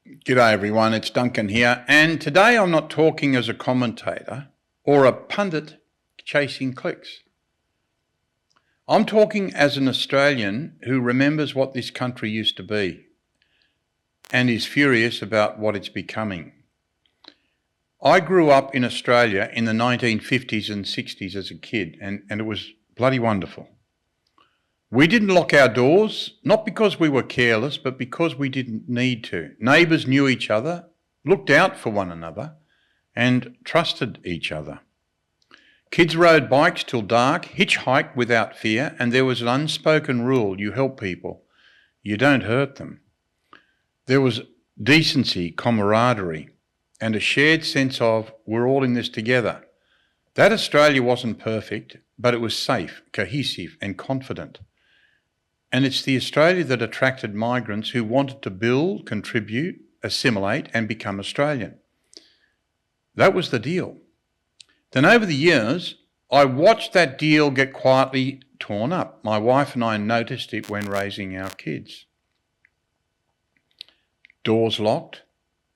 G'day everyone, it's Duncan here, and today I'm not talking as a commentator or a pundit chasing clicks. I'm talking as an Australian who remembers what this country used to be and is furious about what it's becoming. I grew up in Australia in the 1950s and 60s as a kid, and it was bloody wonderful. We didn't lock our doors, not because we were careless, but because we didn't need to. Neighbours knew each other, looked out for one another, and trusted each other. Kids rode bikes till dark, hitchhiked without fear, and there was an unspoken rule: you help people, you don't hurt them. There was decency, camaraderie, and a shared sense of we're all in this together. That Australia wasn't perfect, but it was safe, cohesive, and confident. And it's the Australia that attracted migrants who wanted to build, contribute, assimilate, and become Australian. That was the deal. Then over the years, I watched that deal get quietly torn up. My wife and I noticed it when raising our kids. Doors locked,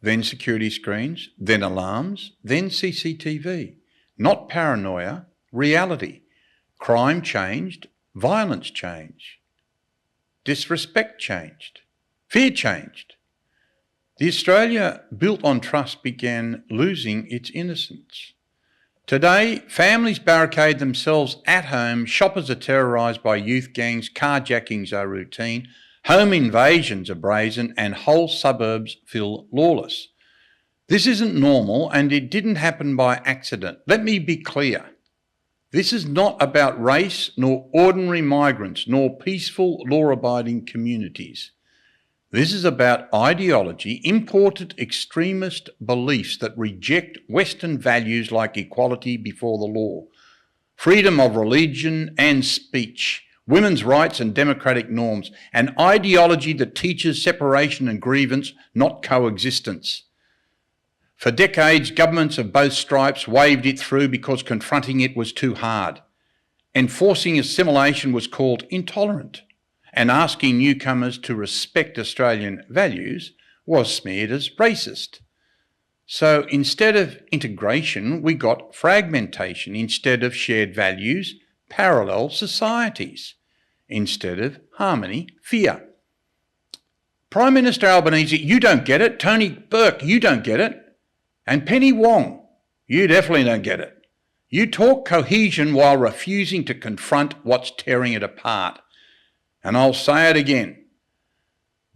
then security screens, then alarms, then CCTV. Not paranoia, reality. Crime changed, violence changed. Disrespect changed. Fear changed. The Australia built on trust began losing its innocence. Today, families barricade themselves at home, shoppers are terrorised by youth gangs, carjackings are routine, home invasions are brazen, and whole suburbs feel lawless. This isn't normal, and it didn't happen by accident. Let me be clear. This is not about race, nor ordinary migrants, nor peaceful, law-abiding communities. This is about ideology, imported extremist beliefs that reject Western values like equality before the law, freedom of religion and speech, women's rights and democratic norms, an ideology that teaches separation and grievance, not coexistence. For decades, governments of both stripes waved it through because confronting it was too hard. Enforcing assimilation was called intolerant, and asking newcomers to respect Australian values was smeared as racist. So instead of integration, we got fragmentation. Instead of shared values, parallel societies. Instead of harmony, fear. Prime Minister Albanese, you don't get it. Tony Burke, you don't get it. And Penny Wong, you definitely don't get it. You talk cohesion while refusing to confront what's tearing it apart. And I'll say it again.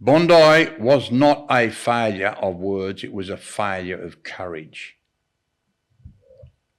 Bondi was not a failure of words, it was a failure of courage.